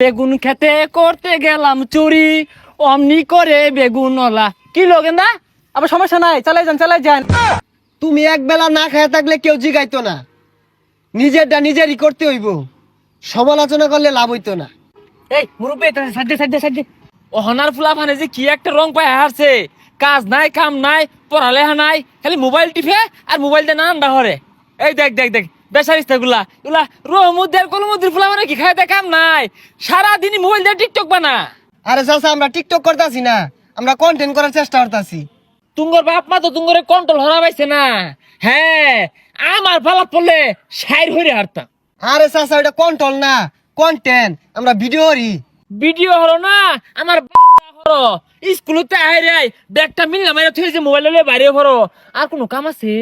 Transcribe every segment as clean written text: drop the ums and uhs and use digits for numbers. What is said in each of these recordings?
বেগুন খেতে করতে গেলাম চুরি, অমনি করে বেগুনওয়ালা কি লগেন্দা। আবার সমস্যা নাই, চালাই যান। তুমি এক বেলা না খায় থাকলে কেউ জিগাইতো না, নিজেরটা নিজেরই করতে হইব, সমালোচনা করলে লাভ হইতো না। এই মুরব্বী সাইডে অহনার ফুলা ফানে যে কি একটা রং পায় হারছে, কাজ নাই কাম নাই পড়ালেখা নাই, খালি মোবাইল টিপে আর মোবাইল দিয়ে নান্দা হরে। এই দেখ দেখ দেখ বেসারিস্তা গুলা এগুলা রহমুদ্দের কলমুদ্দির ফুলা মানে কি খাইতে কাম নাই, সারাদিনই মোবাইল দিয়ে টিকটক বানা। আরে চাচা, আমরা টিকটক করতেছি না, আমরা কন্টেন্ট করার চেষ্টা করতেছি। তুঙ্গর বাপ মা তো তুঙ্গরে কন্ট্রোল হরা পাইছে না। হ্যাঁ, আমার ফালা পড়লে সাইর হইরে হারতাম। আরে চাচা, এটা কন্ট্রোল না, কন্টেন্ট। আমরা ভিডিও করি। ভিডিও হলো না আমার হলো স্কুলতে আইরে ব্যাগটা মিললাম তুই যে মোবাইল বাইরে হরো, আর কোনো কাম আছে?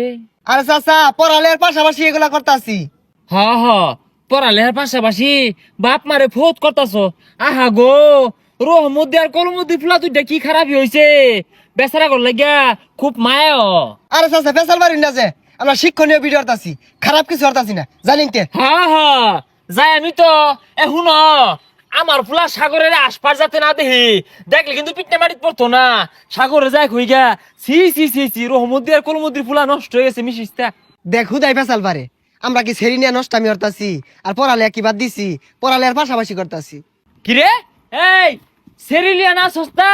আরে চাচা, পড়ালের পাশাপাশি এগুলা করতেছি। হ হ, পড়ালেখার পাশাপাশি বাপ মারে ফোত করতাছো। আহা গো, রহমুদ্দি আর কলমুদ্দি ফুলা তুইটা কি খারাপ হয়েছে, বেচারা কর লাগিয়া খুব মায়া। আরে চাচা, ফেসাল মারি না যে, আমরা শিক্ষণীয় ভিডিও করতেছি, খারাপ কিছু করতেছি না, জানিন তে। হা হা, যাই আমি তো এখন আমার ফুলা সাগরের আশপাশ যাতে না দেখি, দেখলে কিন্তু পিঠে মাটিত পড়তো না। সাগরে যাই হই গা, সি সি সি সি, রহমুদ্দি আর কলমুদ্দির ফুলা নষ্ট হয়ে গেছে মিশিস্তা। দেখ হুদাই ফেসাল পারে, আমরা কি সেরি নিয়ে নষ্টামি করতেছি আর পড়ালেখা কি বাদ দিছি, পড়ালেখার পাশাপাশি করতেছি। কিরে এই সেরিলিয়া না সস্তা,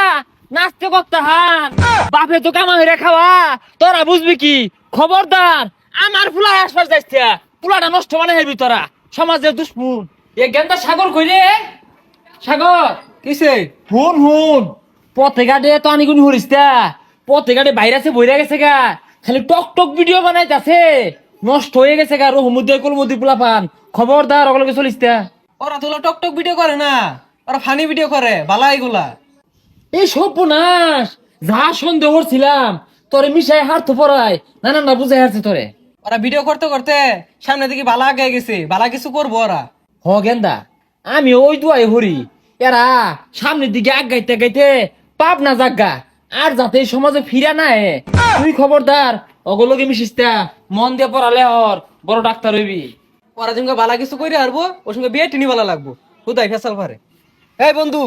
নাচতে করতে হান বাপে তো কামা হইরে খাওয়া, তোরা বুঝবি কি? খবরদার আমার ফুলা আশপাশ যাইস, ফুলাটা নষ্ট মানে হেবি তোরা, সমাজের দুশ্মন। এ গেন্দা সাগর কইরে, সাগর কিসে? হুন হুন, পথে ঘাটে তো আনিগুনি হরিস তা, পথে ঘাটে বাইরে আছে বইরা গেছে গা, খালি টক টক ভিডিও বানাইতাছে, নষ্ট হয়ে গেছে গা রহমুদ্দি কলমুদ্দি পোলা পান। খবরদার ওগুলোকে চলিস তা। ওরা তো টক ভিডিও করে না, ওরা ফানি ভিডিও করে, বালা এগুলা। এই সর্বনাশ, যা সন্দেহ করছিলাম তোরে মিশাই হারতো পড়ায়, না না না বুঝাই হারছে তোরে। ওরা ভিডিও করতে করতে সামনে দিকে বালা আগে গেছে, বালা কিছু করবো ওরা। হ গেন্দা, আমি ওই দুয়াই হরি, এরা সামনের দিকে আগাইতে গাইতে পাপ না জাগা, আর যাতে এই সমাজে ফিরা না এ। তুই খবরদার অগলকে মিশিস্তা, মন দিয়ে পড়ালে হর বড় ডাক্তার হইবি। ওরা যেমন বালা কিছু করে হারবো, ওর সঙ্গে বিয়ে টিনি বালা লাগবো, হুদাই ফেসাল পারে। এই বন্ধু,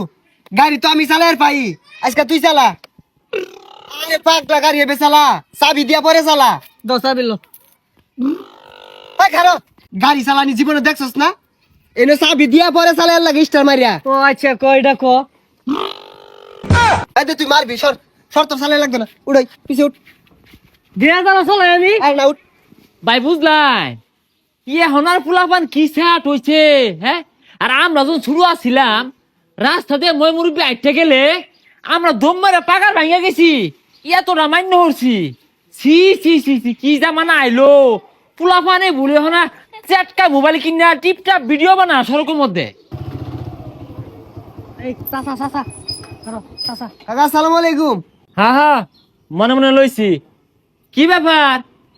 গাড়ি তো আমি চালাই আর পাই, আজকে তুই চালা। আরে পাগলা, গাড়ি হেবে চালা, চাবি দিয়া পরে চালা। দশা বিল এই খারো, গাড়ি চালানি জীবনে দেখছস না? এনে চাবি দিয়া পরে চালাই লাগে স্টার মারিয়া। ও আচ্ছা, কয়টা ক এই দে, তুই মারবি, সর সর, তোর চালাই লাগবে না, উড়াই পিছে উঠ। দিয়া জানা চলে আমি। আর না উঠ। ভাই বুঝলাই, ইয়ে হনার ফুলাপান কি স্যাট হইছে। হ্যাঁ, আর আমরা যখন শুরু আসছিলাম রাস্তাতে মই মুরব্বী আইতে গেলে আমরা দম মারে পাগার ভাঙিয়া গেছি, এতটা মান্য হরছি। সি সি সি সি, কি জামানা আইলো, ফুলাপানে ভুলে হনা চ্যাটকা মোবাইল কিনা টিপটাপ ভিডিও বানা সড়কের মধ্যে। এই চাচা চাচা চাচা, কাকা, আসসালামু আলাইকুম। হা হা, মনে মনে লইছি। কি ব্যাপার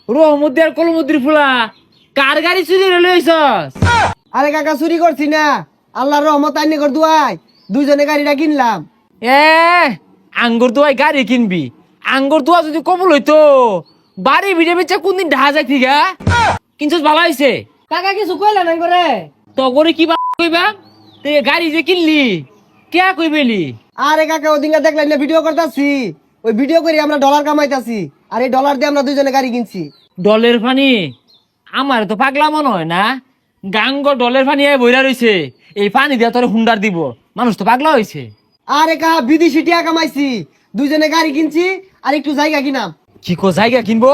রহমুদ্দি আর কলমুদ্দির ফুলা, কার গাড়ি চুরি লইছস? আরে কাকা, চুরি করছি না, আল্লাহর রহমত আইনে কর দুয়াই, দুইজনে গাড়িটা কিনলাম। এ আঙ্গুর দোয়াই গাড়ি কিনবি, আঙ্গুর দোয়া যদি কবল হইতো বাড়ি ভিড়ে বেচে কোনদিন ঢাহা যাই থিগা। কিনছস ভালো হইছে। কাকা কিছু কইলা নাই করে? তো করে কি কইবা, তে গাড়ি যে কিনলি কে কইবেলি? আরে কাকা, ওদিনকে দেখলেন না ভিডিও করতেছি, ওই ভিডিও করে আমরা ডলার কামাইতাছি, আর এই ডলার দিয়ে আমরা দুইজনে গাড়ি কিনছি। ডলের পানি আমার তো পাগলা মনে হয় না, গাঙ্গ ডলের পানি বইরা রইছে, এই পানি দিয়ে তোর হুন্ডার দিব, মানুষ তো পাগলা হইছে। আরে কাকা, বিদেশি টিয়া কামাইছি, দুইজনে গাড়ি কিনছি আর একটু জায়গা কিনাম। কি কো জায়গা কিনবো?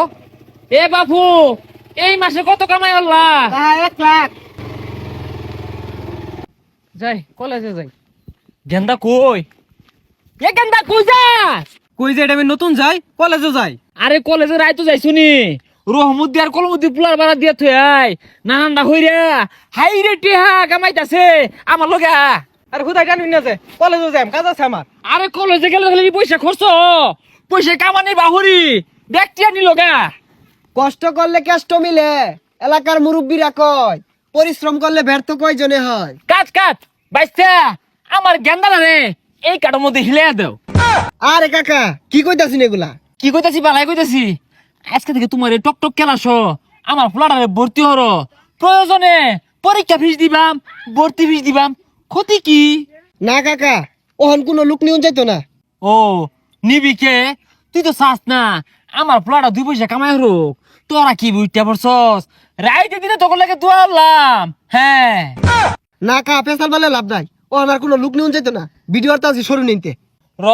এ বাপু, এই মাসে কত কামাই আল্লাহ? 1 লাখ। যাই কলেজে যাই। গেন্দা কই? এ গেন্দা কই যাস? কই যে এটা আমি নতুন যাই, কলেজে যাই। আরে কলেজে রাইতো যাইছুনি, রহমুদ্দি আর কলমুদ্দি পুলার বাড়া দিয়া থই আই, নানান্দা হইরা হাই রে টিহা কামাইতাছে আমার লগে। আর হুদাই টানুন না যে, কলেজে যাই, কাজ আছে আমার। আরে কলেজে গেলে খালি পয়সা খরচ, পয়সা কামানি বাহুরি দেখতিয়া নিল গা। কষ্ট করলে কেষ্ট মিলে, এলাকার মুরব্বীরা কয়, পরিশ্রম করলে ব্যর্থ কয়জনে হয়। কাট কাট বাইস্তা, আমার গেন্দা রে এই কাটার মধ্যে হিলে দাও। আরে কাকা, কি কইতাছিস এগুলা? কি কইতাছি বালাই কইতাছি, আজকে থেকে তোমার এই টক টক খেলাস, আমার ফুলাটারে ভর্তি হর, প্রয়োজনে পরীক্ষা ফিস দিবাম, ভর্তি ফিস দিবাম, ক্ষতি কি? না কাকা ওহন কোনো লোক নিউন যাইতো না। ও নিবি কে? তুই তো চাস না আমার পোলাটা 2 পয়সা কামাই হোক, তোরা কি বুঝতে পারছস? রাইতে দিনে তোকে লাগে দুয়ারলাম। হ্যাঁ না কা পেশাল বলে লাভ নাই, ওহন আর কোনো লোক নিউন যাইতো না। ভিডিও আর তাছি সরু নিতে। র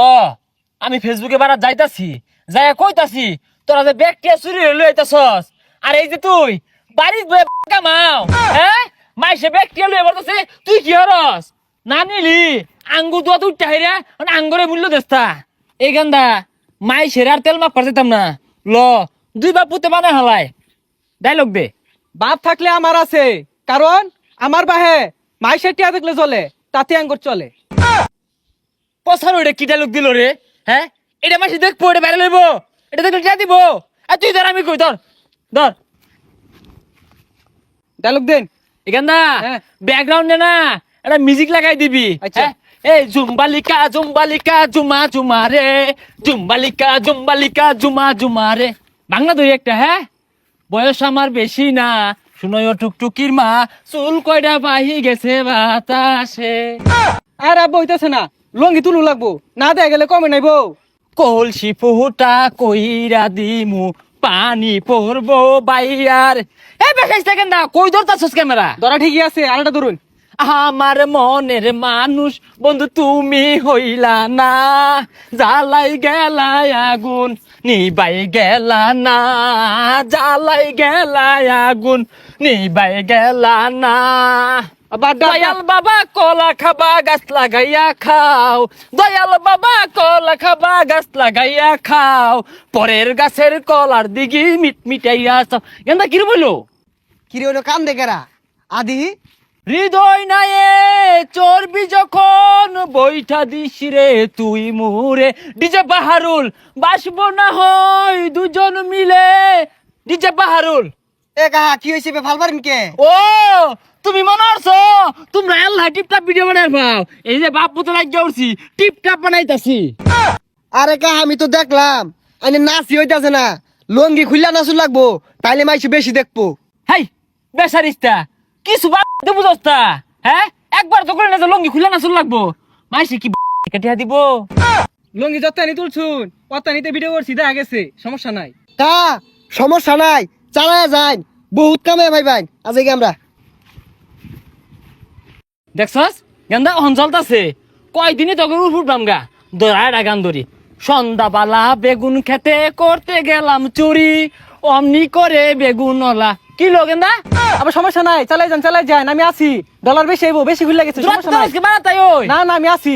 আমি ফেসবুকে বারা যাইতাছি, যাই কইতাছি তোরা যে ব্যাগটিয়া চুরি হয়ে লইতাছস, আর এই যে তুই বাড়ির বয়ে কামাও, হ্যাঁ মাইসে ব্যাগটিয়া লইয়া বলতেছে, তুই কি হরস? না নিলি আঙ্গুর দোয়া তুই টাইরা আঙ্গুরে মূল্য দেস্তা। এই গান্দা মাইসের আর তেল মাপ পারতাম না। ল 2 বাপ পুতে বানায় হালায় ডায়লগ দে। বাপ থাকলে আমার আছে, কারণ আমার বাহে মাইসের টিয়া দেখলে চলে, তাতে আঙ্গুর চলে। পছার ওইটা কি ডায়লগ দিল রে? হ্যাঁ এটা মাসে দেখবো, এটা বাইরে লইব, এটা দেখলে যা দিব। আর তুই ধর, আমি কই ধর ধর ডায়লগ দেন। এখানটা হ্যাঁ। ব্যাকগ্রাউন্ডে না একটা মিউজিক লাগাই দিবি। আচ্ছা। হ্যাঁ? এই জুম্বালিকা জুম্বালিকা জুমা জুমা রে, জুম্বালিকা জুম্বালিকা জুমা জুমা রে। বাংলা ধরি একটা। হ্যাঁ বয়স আমার বেশি না, শুনয় টুকটুকির মা, চুল কয়টা বাহি গেছে বাতাসে। আর আব্বা হইতেছে না, লঙ্গি তুলু লাগবো, না দেয়া গেলে কমে নাই বউ। কলসি ফুটা কইরা দিমু, পানি পড়বো বাইয়ার। এই বেকাইছ থাকেন না, কই ধরতাছস ক্যামেরা? ধরা ঠিকই আছে, আরেকটা ধরুন। আমার মনের মানুষ বন্ধু তুমি হইলা না, জ্বালাই গেলাই আগুন নিবাই গেলা না, জ্বালাই গেলাই আগুন নিবাই গেলা না। আবার দয়াল বাবা কলা খাবা গাছ লাগাইয়া খাও, দয়াল বাবা কলা খাবা গাছ লাগাইয়া খাও, পরের গাছের কলার দিকে মিট মিটাইয়া চাও। এন্দা কি বললো? কিরে হলো কান দেখেরা আদি হৃদয় নায়ে চর্বি যখন বইটা দিস রে তুই মুরে। ডিজে বাহারুল বাসবো না হয় দুজন মিলে। ডিজে বাহারুল। এ কাহা কি হইছে বে ভাল পারিম কে? ও তুমি মনে করছো তোমরা আল্লাহ টিপটাপ ভিডিও বানাই পাও? এই যে বাপ পুতো লাগিয়ে উঠছি, টিপটাপ বানাইতাছি। আরে কাহা আমি তো দেখলাম আইনে নাচি হইতাছে না, লঙ্গি খুললা নাচু লাগবো, তাইলে মাইছে বেশি দেখবো। হাই বেসারিস্তা কিছু বাপ বুঝস্তা। হ্যাঁ একবার তো করে না যে লঙ্গি খুলে না চল লাগবো, মাইসি কি কেটিয়া দিব? লঙ্গি যত্তানি তুলছুন, পত্তানিতে ভিডিও করছি, দেখা গেছে, সমস্যা নাই। তা সমস্যা নাই, চালায়া যাই, বহুত কামে ভাই ভাই আজকে আমরা। দেখছস গেন্দা অঞ্চলতাছে কয়দিনই তোকে উঠলাম গা দরায় গান ধরি। সন্ধ্যাবেলা বেগুন খেতে করতে গেলাম চুরি, অমনি করে বেগুন ওলা কি লো গেন্দা। আবার সমস্যা নাই, চালাই যান, আমি আছি। ডলার বেশি আইবো, বেশি খুলে গেছে, সমস্যা নাই। বানাতাই ওই না না, আমি আছি।